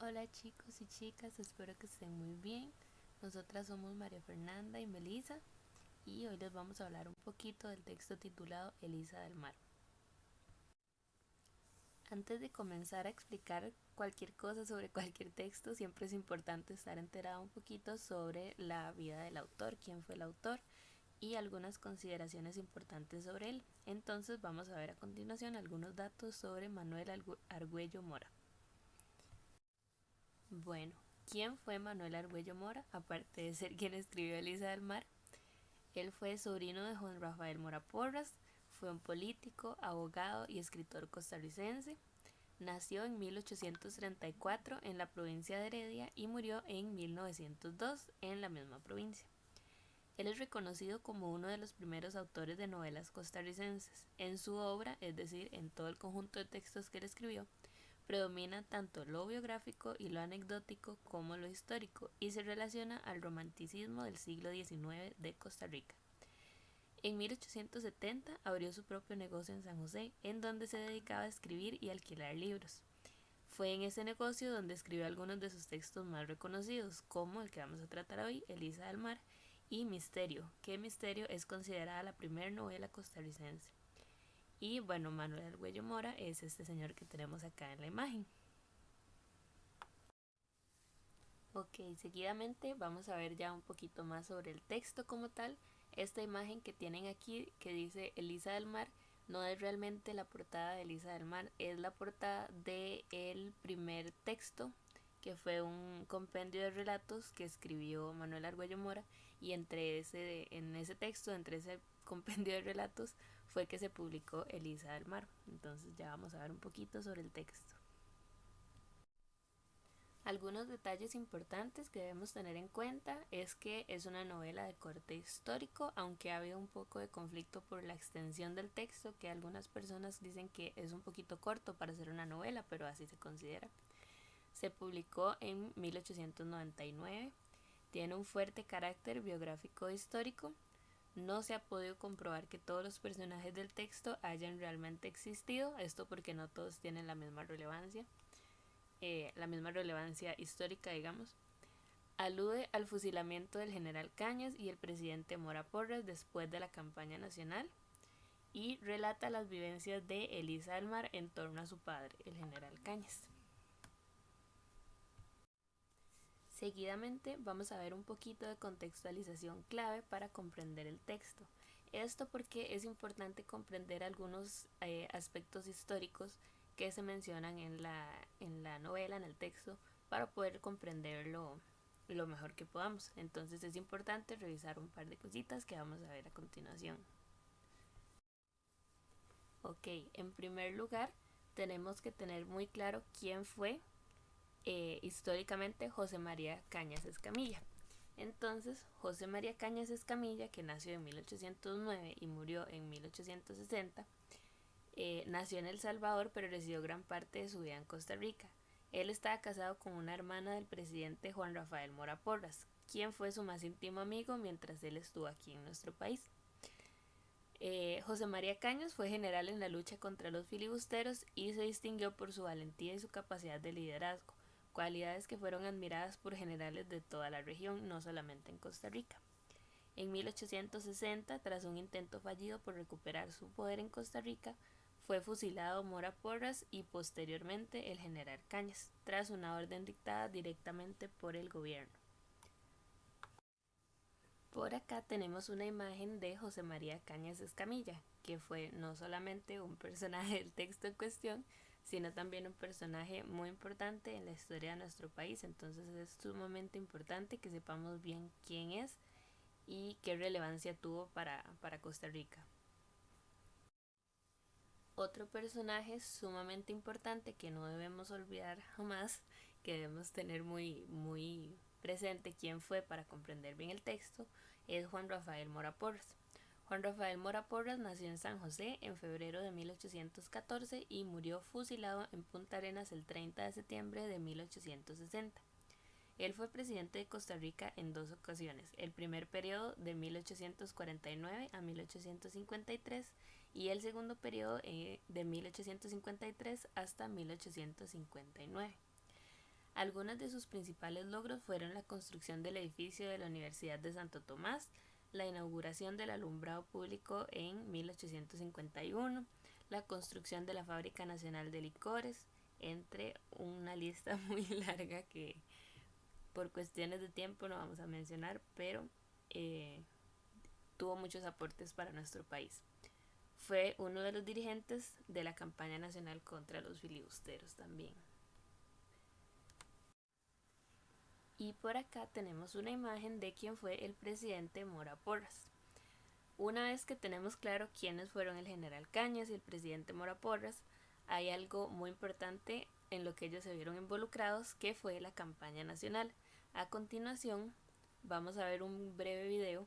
Hola chicos y chicas, espero que estén muy bien. Nosotras somos María Fernanda y Melissa y hoy les vamos a hablar un poquito del texto titulado Elisa del Mar. Antes de comenzar a explicar cualquier cosa sobre cualquier texto, siempre es importante estar enterado un poquito sobre la vida del autor, quién fue el autor y algunas consideraciones importantes sobre él. Entonces vamos a ver a continuación algunos datos sobre Manuel Argüello Mora. Bueno, ¿quién fue Manuel Argüello Mora? Aparte de ser quien escribió Elisa del Mar, él fue sobrino de Juan Rafael Mora Porras, fue un político, abogado y escritor costarricense. Nació en 1834 en la provincia de Heredia y murió en 1902 en la misma provincia. Él es reconocido como uno de los primeros autores de novelas costarricenses. En su obra, es decir, en todo el conjunto de textos que él escribió, predomina tanto lo biográfico y lo anecdótico como lo histórico y se relaciona al romanticismo del siglo XIX de Costa Rica. En 1870 abrió su propio negocio en San José, en donde se dedicaba a escribir y alquilar libros. Fue en ese negocio donde escribió algunos de sus textos más reconocidos, como el que vamos a tratar hoy, Elisa del Mar, y Misterio, que Misterio es considerada la primera novela costarricense. Y bueno, Manuel Argüello Mora es este señor que tenemos acá en la imagen. Ok, seguidamente vamos a ver ya un poquito más sobre el texto como tal. Esta imagen que tienen aquí que dice Elisa del Mar no es realmente la portada de Elisa del Mar, es la portada del primer texto que fue un compendio de relatos que escribió Manuel Argüello Mora y en ese texto, entre ese compendio de relatos fue que se publicó Elisa del Mar. Entonces ya vamos a ver un poquito sobre el texto. Algunos detalles importantes que debemos tener en cuenta es que es una novela de corte histórico, aunque ha habido un poco de conflicto por la extensión del texto, que algunas personas dicen que es un poquito corto para ser una novela, pero así se considera. Se publicó en 1899, tiene un fuerte carácter biográfico e histórico. No se ha podido comprobar que todos los personajes del texto hayan realmente existido, esto porque no todos tienen la misma relevancia histórica, digamos. Alude al fusilamiento del general Cañas y el presidente Mora Porras después de la campaña nacional y relata las vivencias de Elisa del Mar en torno a su padre, el general Cañas. Seguidamente vamos a ver un poquito de contextualización clave para comprender el texto. Esto porque es importante comprender algunos aspectos históricos que se mencionan en la novela, en el texto, para poder comprenderlo lo mejor que podamos. Entonces es importante revisar un par de cositas que vamos a ver a continuación. Ok, en primer lugar tenemos que tener muy claro quién fue históricamente José María Cañas Escamilla. Entonces, José María Cañas Escamilla, que nació en 1809 y murió en 1860, nació en El Salvador, pero residió gran parte de su vida en Costa Rica. Él estaba casado con una hermana del presidente Juan Rafael Mora Porras, quien fue su más íntimo amigo mientras él estuvo aquí en nuestro país. José María Cañas fue general en la lucha contra los filibusteros y se distinguió por su valentía y su capacidad de liderazgo, cualidades que fueron admiradas por generales de toda la región, no solamente en Costa Rica. En 1860, tras un intento fallido por recuperar su poder en Costa Rica, fue fusilado Mora Porras y posteriormente el general Cañas, tras una orden dictada directamente por el gobierno. Por acá tenemos una imagen de José María Cañas Escamilla, que fue no solamente un personaje del texto en cuestión, sino también un personaje muy importante en la historia de nuestro país. Entonces es sumamente importante que sepamos bien quién es y qué relevancia tuvo para Costa Rica. Otro personaje sumamente importante que no debemos olvidar jamás, que debemos tener muy presente quién fue para comprender bien el texto, es Juan Rafael Mora Porras. Juan Rafael Mora Porras nació en San José en febrero de 1814 y murió fusilado en Punta Arenas el 30 de septiembre de 1860. Él fue presidente de Costa Rica en dos ocasiones, el primer periodo de 1849 a 1853 y el segundo periodo de 1853 hasta 1859. Algunos de sus principales logros fueron la construcción del edificio de la Universidad de Santo Tomás, la inauguración del alumbrado público en 1851, la construcción de la Fábrica Nacional de Licores, entre una lista muy larga que por cuestiones de tiempo no vamos a mencionar, pero tuvo muchos aportes para nuestro país. Fue uno de los dirigentes de la campaña nacional contra los filibusteros también. Y por acá tenemos una imagen de quién fue el presidente Mora Porras. Una vez que tenemos claro quiénes fueron el general Cañas y el presidente Mora Porras, hay algo muy importante en lo que ellos se vieron involucrados, que fue la campaña nacional. A continuación vamos a ver un breve video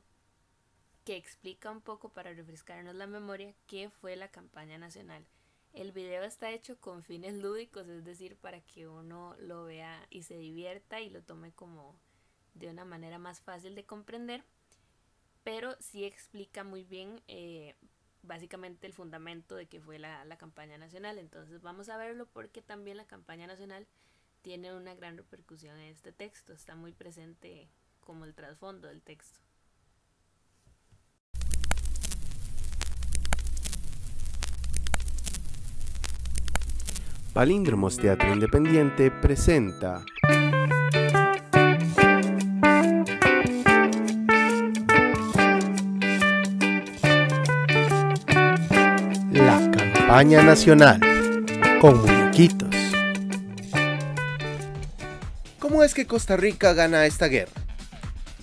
que explica un poco, para refrescarnos la memoria, qué fue la campaña nacional. El video está hecho con fines lúdicos, es decir, para que uno lo vea y se divierta y lo tome como de una manera más fácil de comprender, pero sí explica muy bien básicamente el fundamento de que fue la campaña nacional. Entonces vamos a verlo, porque también la campaña nacional tiene una gran repercusión en este texto, está muy presente como el trasfondo del texto. Palíndromos Teatro Independiente presenta La campaña nacional con muñequitos. ¿Cómo es que Costa Rica gana esta guerra?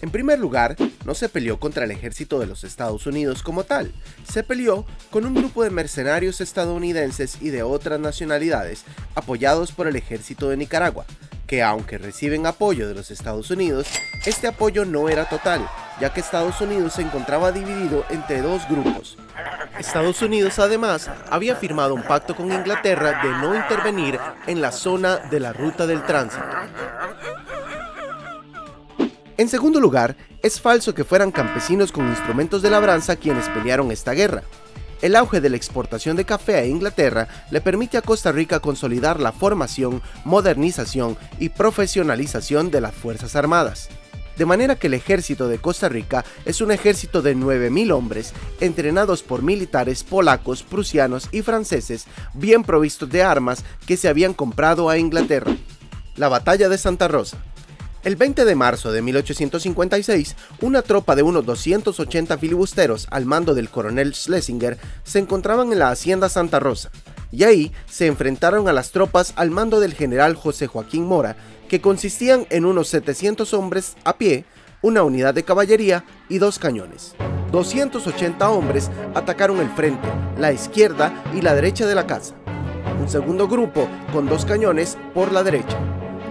En primer lugar, no se peleó contra el ejército de los Estados Unidos como tal, se peleó con un grupo de mercenarios estadounidenses y de otras nacionalidades apoyados por el ejército de Nicaragua, que aunque reciben apoyo de los Estados Unidos, este apoyo no era total, ya que Estados Unidos se encontraba dividido entre dos grupos. Estados Unidos además había firmado un pacto con Inglaterra de no intervenir en la zona de la ruta del tránsito. En segundo lugar, es falso que fueran campesinos con instrumentos de labranza quienes pelearon esta guerra. El auge de la exportación de café a Inglaterra le permite a Costa Rica consolidar la formación, modernización y profesionalización de las Fuerzas Armadas. De manera que el ejército de Costa Rica es un ejército de 9.000 hombres, entrenados por militares polacos, prusianos y franceses, bien provistos de armas que se habían comprado a Inglaterra. La Batalla de Santa Rosa. El 20 de marzo de 1856, una tropa de unos 280 filibusteros al mando del coronel Schlesinger se encontraban en la hacienda Santa Rosa, y ahí se enfrentaron a las tropas al mando del general José Joaquín Mora, que consistían en unos 700 hombres a pie, una unidad de caballería y 2 cañones. 280 hombres atacaron el frente, la izquierda y la derecha de la casa. Un segundo grupo con 2 cañones por la derecha.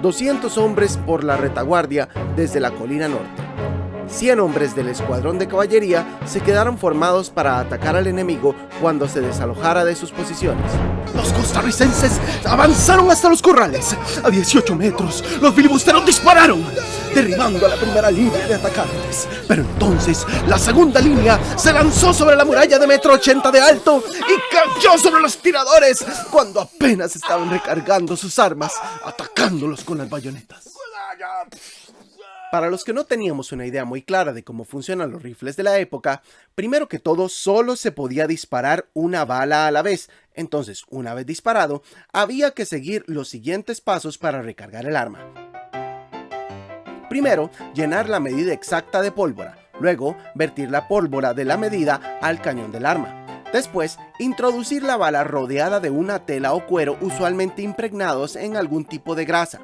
200 hombres por la retaguardia desde la colina norte. 100 hombres del escuadrón de caballería se quedaron formados para atacar al enemigo cuando se desalojara de sus posiciones. Los costarricenses avanzaron hasta los corrales. A 18 metros, los filibusteros dispararon, derribando a la primera línea de atacantes. Pero entonces, la segunda línea se lanzó sobre la muralla de 1,80 m de alto y cayó sobre los tiradores cuando apenas estaban recargando sus armas, atacándolos con las bayonetas. Para los que no teníamos una idea muy clara de cómo funcionan los rifles de la época, primero que todo solo se podía disparar una bala a la vez, entonces una vez disparado, había que seguir los siguientes pasos para recargar el arma. Primero, llenar la medida exacta de pólvora, luego vertir la pólvora de la medida al cañón del arma. Después, introducir la bala rodeada de una tela o cuero usualmente impregnados en algún tipo de grasa.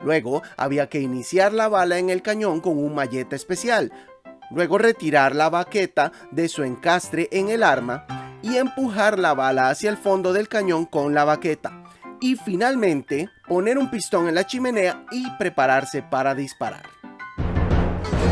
Luego había que iniciar la bala en el cañón con un mallete especial, luego retirar la baqueta de su encastre en el arma y empujar la bala hacia el fondo del cañón con la baqueta, y finalmente poner un pistón en la chimenea y prepararse para disparar.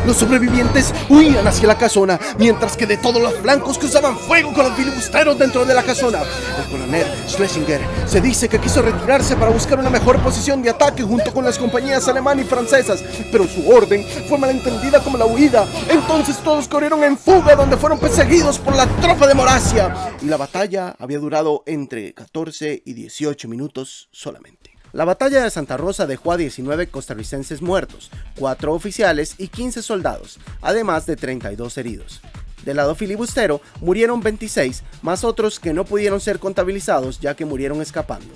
Los sobrevivientes huían hacia la casona, mientras que de todos los flancos cruzaban fuego con los filibusteros dentro de la casona. El coronel Schlesinger se dice que quiso retirarse para buscar una mejor posición de ataque junto con las compañías alemanas y francesas, pero su orden fue malentendida como la huida. Entonces todos corrieron en fuga, donde fueron perseguidos por la tropa de Moracia, y la batalla había durado entre 14 y 18 minutos solamente. La batalla de Santa Rosa dejó a 19 costarricenses muertos, 4 oficiales y 15 soldados, además de 32 heridos. Del lado filibustero murieron 26, más otros que no pudieron ser contabilizados ya que murieron escapando.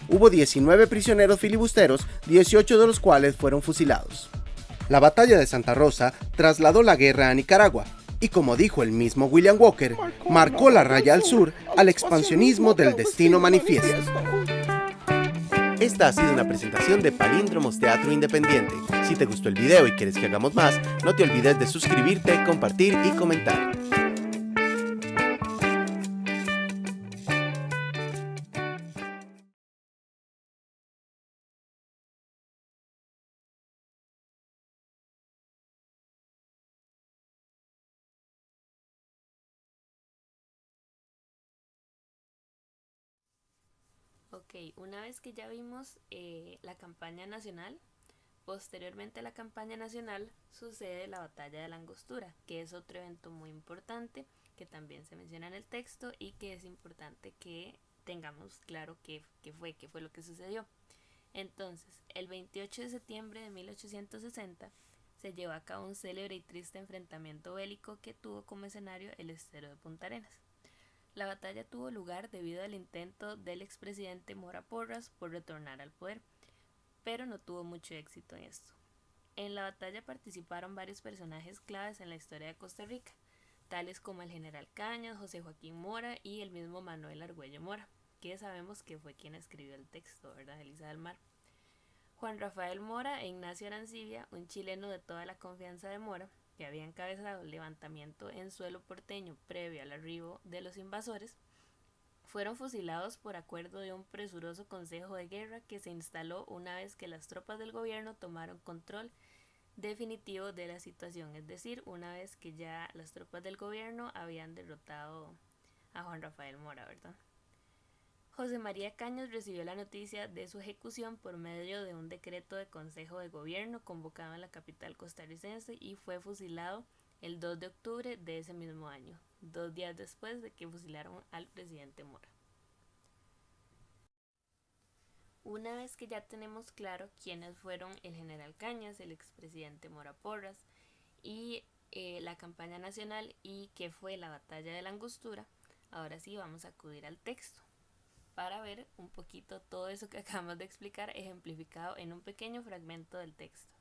Hubo 19 prisioneros filibusteros, 18 de los cuales fueron fusilados. La batalla de Santa Rosa trasladó la guerra a Nicaragua y, como dijo el mismo William Walker, marcó la raya al sur al expansionismo del destino manifiesto. Esta ha sido una presentación de Palíndromos Teatro Independiente. Si te gustó el video y quieres que hagamos más, no te olvides de suscribirte, compartir y comentar. Ok, una vez que ya vimos la campaña nacional, posteriormente a la campaña nacional sucede la batalla de la Angostura, que es otro evento muy importante que también se menciona en el texto y que es importante que tengamos claro qué fue lo que sucedió. Entonces, el 28 de septiembre de 1860 se llevó a cabo un célebre y triste enfrentamiento bélico que tuvo como escenario el estero de Punta Arenas. La batalla tuvo lugar debido al intento del expresidente Mora Porras por retornar al poder, pero no tuvo mucho éxito en esto. En la batalla participaron varios personajes claves en la historia de Costa Rica, tales como el general Cañas, José Joaquín Mora y el mismo Manuel Argüello Mora, que sabemos que fue quien escribió el texto, ¿verdad? Elisa del Mar. Juan Rafael Mora e Ignacio Arancibia, un chileno de toda la confianza de Mora, que había encabezado el levantamiento en suelo porteño previo al arribo de los invasores, fueron fusilados por acuerdo de un presuroso consejo de guerra que se instaló una vez que las tropas del gobierno tomaron control definitivo de la situación, es decir, una vez que ya las tropas del gobierno habían derrotado a Juan Rafael Mora, ¿verdad? José María Cañas recibió la noticia de su ejecución por medio de un decreto de Consejo de Gobierno convocado en la capital costarricense y fue fusilado el 2 de octubre de ese mismo año, 2 días después de que fusilaron al presidente Mora. Una vez que ya tenemos claro quiénes fueron el general Cañas, el expresidente Mora Porras y la campaña nacional y qué fue la batalla de la Angostura, ahora sí vamos a acudir al texto para ver un poquito todo eso que acabamos de explicar ejemplificado en un pequeño fragmento del texto.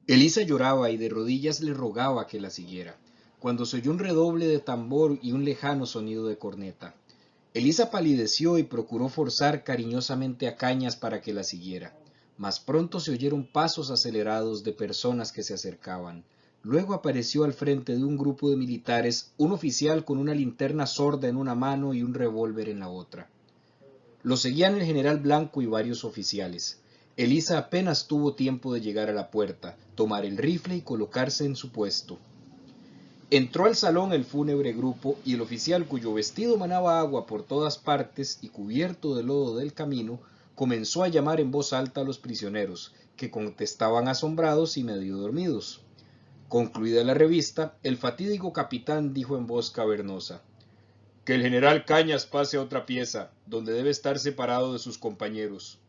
Elisa lloraba y de rodillas le rogaba que la siguiera, cuando se oyó un redoble de tambor y un lejano sonido de corneta. Elisa palideció y procuró forzar cariñosamente a Cañas para que la siguiera, mas pronto se oyeron pasos acelerados de personas que se acercaban. Luego apareció al frente de un grupo de militares un oficial con una linterna sorda en una mano y un revólver en la otra. Lo seguían el general Blanco y varios oficiales. Elisa apenas tuvo tiempo de llegar a la puerta, tomar el rifle y colocarse en su puesto. Entró al salón el fúnebre grupo y el oficial, cuyo vestido manaba agua por todas partes y cubierto de lodo del camino, comenzó a llamar en voz alta a los prisioneros, que contestaban asombrados y medio dormidos. Concluida la revista, el fatídico capitán dijo en voz cavernosa: «Que el general Cañas pase a otra pieza, donde debe estar separado de sus compañeros».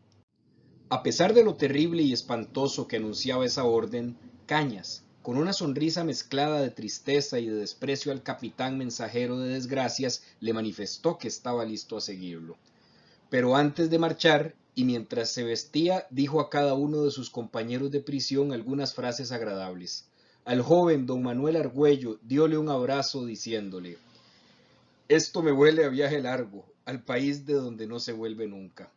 A pesar de lo terrible y espantoso que anunciaba esa orden, Cañas, con una sonrisa mezclada de tristeza y de desprecio al capitán mensajero de desgracias, le manifestó que estaba listo a seguirlo. Pero antes de marchar, y mientras se vestía, dijo a cada uno de sus compañeros de prisión algunas frases agradables. Al joven don Manuel Argüello dióle un abrazo diciéndole: «Esto me huele a viaje largo, al país de donde no se vuelve nunca».